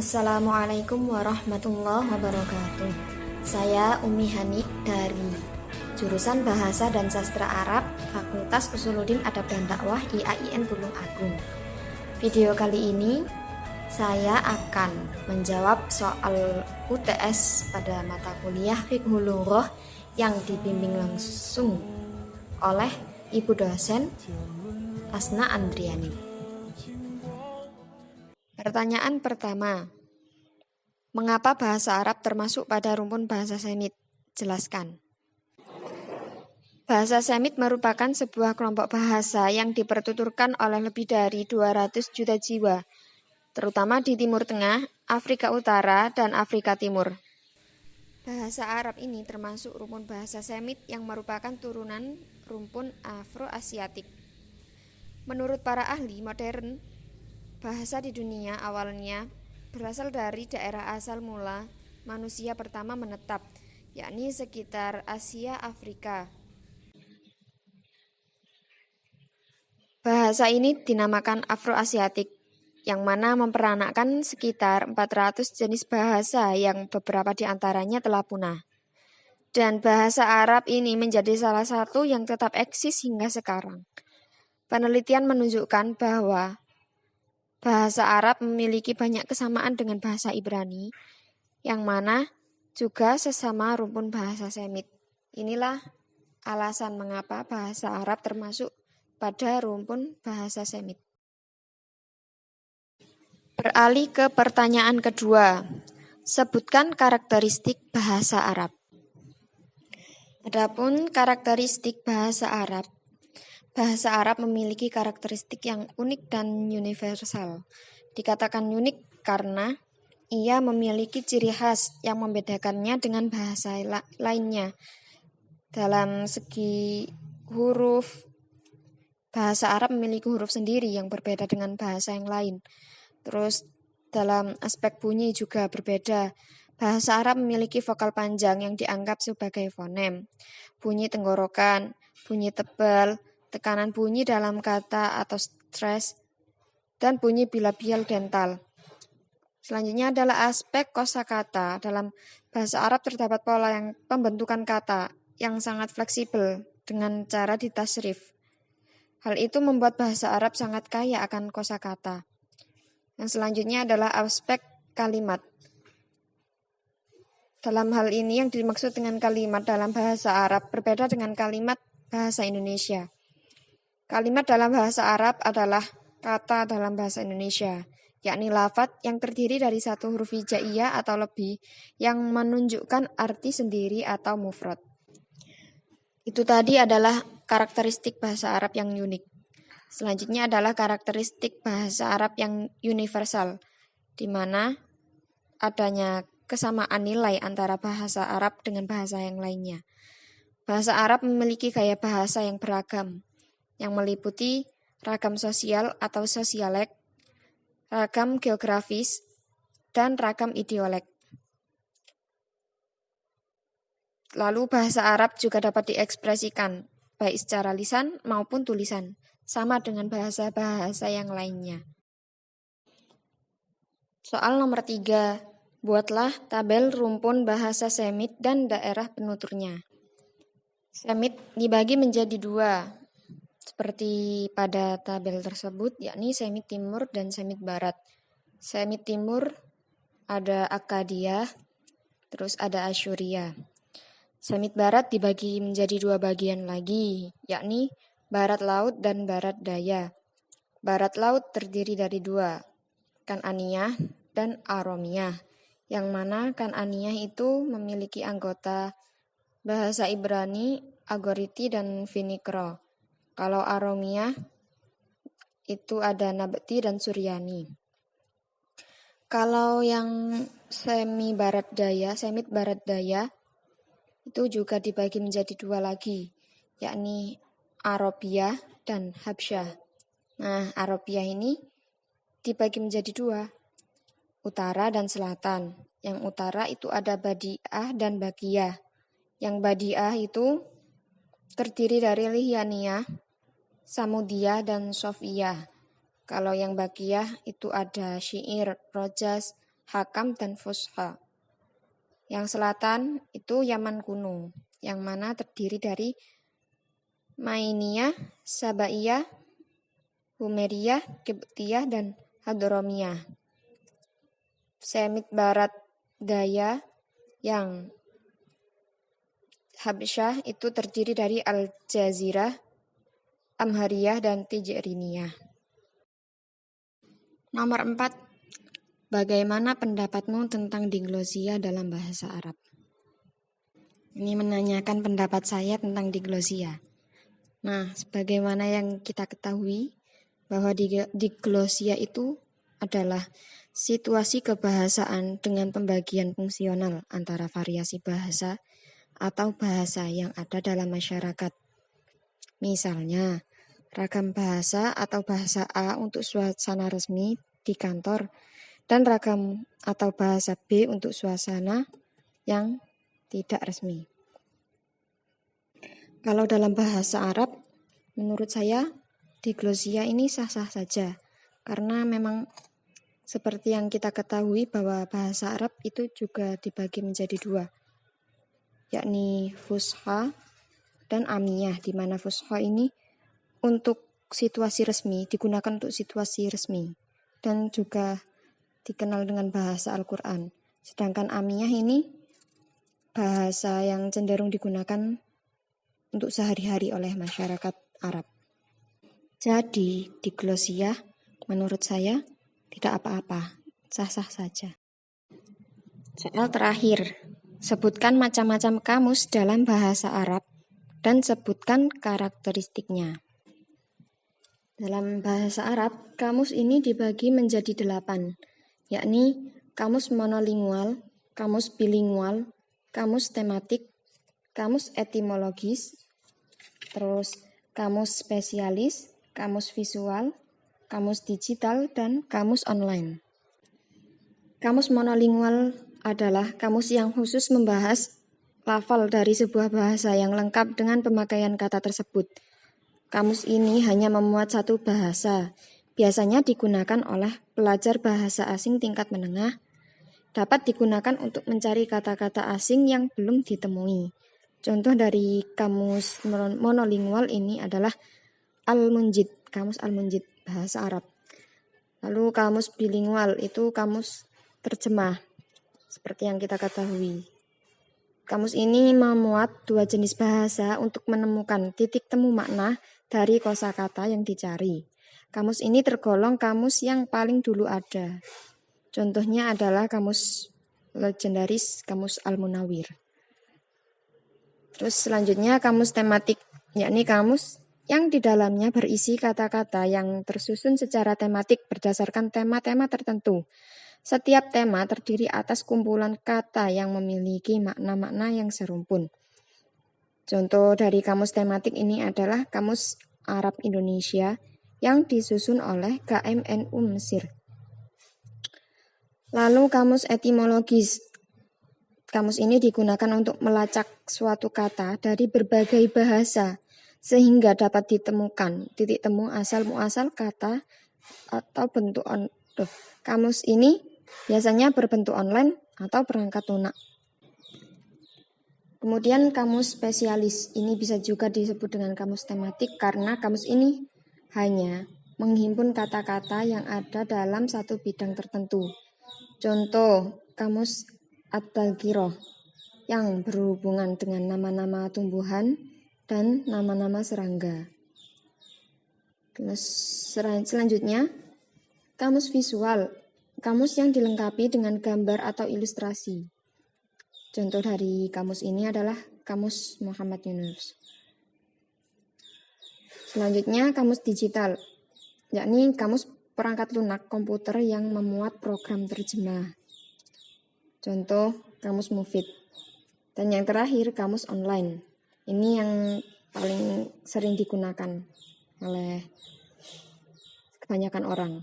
Assalamualaikum warahmatullahi wabarakatuh. Saya Umi Hani dari jurusan Bahasa dan Sastra Arab, Fakultas Usuluddin Adab dan Dakwah IAIN Tulung Agung. Video kali ini saya akan menjawab soal UTS pada mata kuliah Fiqhul Lugah yang dibimbing langsung oleh Ibu dosen Asna Andriani. Pertanyaan pertama, mengapa bahasa Arab termasuk pada rumpun bahasa Semit? Jelaskan. Bahasa Semit merupakan sebuah kelompok bahasa yang dipertuturkan oleh lebih dari 200 juta jiwa, terutama di Timur Tengah, Afrika Utara, dan Afrika Timur. Bahasa Arab ini termasuk rumpun bahasa Semit yang merupakan turunan rumpun Afro-Asiatik. Menurut para ahli modern, bahasa di dunia awalnya berasal dari daerah asal mula manusia pertama menetap, yakni sekitar Asia Afrika. Bahasa ini dinamakan Afro-Asiatik, yang mana memperanakkan sekitar 400 jenis bahasa yang beberapa di antaranya telah punah. Dan bahasa Arab ini menjadi salah satu yang tetap eksis hingga sekarang. Penelitian menunjukkan bahwa bahasa Arab memiliki banyak kesamaan dengan bahasa Ibrani, yang mana juga sesama rumpun bahasa Semit. Inilah alasan mengapa bahasa Arab termasuk pada rumpun bahasa Semit. Beralih ke pertanyaan kedua, sebutkan karakteristik bahasa Arab. Adapun karakteristik bahasa Arab memiliki karakteristik yang unik dan universal. Dikatakan unik karena ia memiliki ciri khas yang membedakannya dengan bahasa lainnya. Dalam segi huruf, bahasa Arab memiliki huruf sendiri yang berbeda dengan bahasa yang lain. Terus dalam aspek bunyi juga berbeda. Bahasa Arab memiliki vokal panjang yang dianggap sebagai fonem, bunyi tenggorokan, bunyi tebal, tekanan bunyi dalam kata atau stres, dan bunyi bilabial dental. Selanjutnya adalah aspek kosakata. Dalam bahasa Arab terdapat pola yang pembentukan kata yang sangat fleksibel dengan cara ditasrif. Hal itu membuat bahasa Arab sangat kaya akan kosakata. Yang selanjutnya adalah aspek kalimat. Dalam hal ini yang dimaksud dengan kalimat dalam bahasa Arab berbeda dengan kalimat bahasa Indonesia. Kalimat dalam bahasa Arab adalah kata dalam bahasa Indonesia, yakni lafadz yang terdiri dari satu huruf hijaiyah atau lebih yang menunjukkan arti sendiri atau mufrad. Itu tadi adalah karakteristik bahasa Arab yang unik. Selanjutnya adalah karakteristik bahasa Arab yang universal, di mana adanya kesamaan nilai antara bahasa Arab dengan bahasa yang lainnya. Bahasa Arab memiliki gaya bahasa yang beragam, yang meliputi ragam sosial atau sosialek, ragam geografis, dan ragam ideolek. Lalu bahasa Arab juga dapat diekspresikan, baik secara lisan maupun tulisan, sama dengan bahasa-bahasa yang lainnya. Soal nomor 3. Buatlah tabel rumpun bahasa Semit dan daerah penuturnya. Semit dibagi menjadi 2, seperti pada tabel tersebut, yakni Semit Timur dan Semit Barat. Semit Timur ada Akkadiyah, terus ada Asyuriyah. Semit Barat dibagi menjadi 2 bagian lagi, yakni Barat Laut dan Barat Daya. Barat Laut terdiri dari 2, Kan'aniyah dan Aromiyah, yang mana Kan'aniyah itu memiliki anggota bahasa Ibrani, Agoriti, dan Finikro. Kalau Aromiyah itu ada Nabti dan Suryani. Kalau yang Semit Barat Daya itu juga dibagi menjadi 2 lagi, yakni Arabiyah dan Habsyah. Nah, Arabiyah ini dibagi menjadi 2, utara dan selatan. Yang utara itu ada Badi'ah dan Bakiyah. Yang Badi'ah itu terdiri dari Lihyaniyah, Samudiyah, dan Sofiyah. Kalau yang Bakiyah itu ada Syair, Rojas, Hakam, dan Fusha. Yang selatan itu Yaman kuno, yang mana terdiri dari Mainiyah, Sabaiyah, Humeriyah, Kiptiyah, dan Hadromiyah. Semit barat daya yang Habsyah itu terdiri dari Al-Jazirah, Amhariyah, dan Tijriniyah. Nomor 4. Bagaimana pendapatmu tentang diglosia dalam bahasa Arab? Ini menanyakan pendapat saya tentang diglosia. Nah, sebagaimana yang kita ketahui bahwa diglosia itu adalah situasi kebahasaan dengan pembagian fungsional antara variasi bahasa atau bahasa yang ada dalam masyarakat. Misalnya, ragam bahasa atau bahasa A untuk suasana resmi di kantor dan ragam atau bahasa B untuk suasana yang tidak resmi. Kalau dalam bahasa Arab, menurut saya diglosia ini sah-sah saja, karena memang seperti yang kita ketahui bahwa bahasa Arab itu juga dibagi menjadi dua, yakni Fusha dan Amiyah, di mana Fusha ini untuk situasi resmi, digunakan untuk situasi resmi, dan juga dikenal dengan bahasa Al-Quran. Sedangkan Amiyah ini bahasa yang cenderung digunakan untuk sehari-hari oleh masyarakat Arab. Jadi, diglosia menurut saya tidak apa-apa, sah-sah saja. Soal terakhir, sebutkan macam-macam kamus dalam bahasa Arab dan sebutkan karakteristiknya. Dalam bahasa Arab, kamus ini dibagi menjadi 8, yakni kamus monolingual, kamus bilingual, kamus tematik, kamus etimologis, terus kamus spesialis, kamus visual, kamus digital, dan kamus online. Kamus monolingual adalah kamus yang khusus membahas lafal dari sebuah bahasa yang lengkap dengan pemakaian kata tersebut. Kamus ini hanya memuat satu bahasa, biasanya digunakan oleh pelajar bahasa asing tingkat menengah, dapat digunakan untuk mencari kata-kata asing yang belum ditemui. Contoh dari kamus monolingual ini adalah Al-Munjid, kamus Al-Munjid bahasa Arab. Lalu kamus bilingual itu kamus terjemah, seperti yang kita ketahui. Kamus ini memuat 2 jenis bahasa untuk menemukan titik temu makna dari kosakata yang dicari. Kamus ini tergolong kamus yang paling dulu ada. Contohnya adalah kamus legendaris, kamus Al-Munawwir. Terus selanjutnya kamus tematik, yakni kamus yang di dalamnya berisi kata-kata yang tersusun secara tematik berdasarkan tema-tema tertentu. Setiap tema terdiri atas kumpulan kata yang memiliki makna-makna yang serumpun. Contoh dari kamus tematik ini adalah Kamus Arab Indonesia yang disusun oleh KMNU Mesir. Lalu kamus etimologis. Kamus ini digunakan untuk melacak suatu kata dari berbagai bahasa sehingga dapat ditemukan titik temu asal-muasal kata atau bentuk. Kamus ini biasanya berbentuk online atau perangkat lunak. Kemudian kamus spesialis ini bisa juga disebut dengan kamus tematik karena kamus ini hanya menghimpun kata-kata yang ada dalam satu bidang tertentu. Contoh kamus At-Tadhkirah yang berhubungan dengan nama-nama tumbuhan dan nama-nama serangga. Selanjutnya, kamus visual, kamus yang dilengkapi dengan gambar atau ilustrasi. Contoh dari kamus ini adalah kamus Muhammad Yunus. Selanjutnya, kamus digital, yakni kamus perangkat lunak komputer yang memuat program terjemah. Contoh kamus Mufid. Dan yang terakhir, kamus online. Ini yang paling sering digunakan oleh kebanyakan orang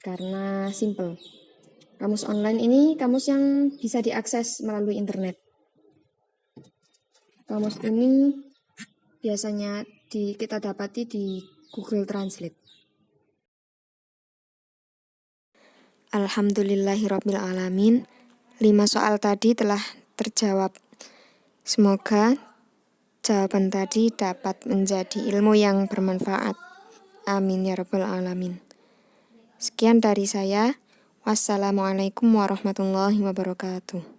karena simple. Kamus online ini kamus yang bisa diakses melalui internet. Kamus ini biasanya kita dapati di Google Translate. Alhamdulillahirabbil alamin. 5 soal tadi telah terjawab. Semoga jawaban tadi dapat menjadi ilmu yang bermanfaat. Amin ya rabbal alamin. Sekian dari saya. Wassalamualaikum warahmatullahi wabarakatuh.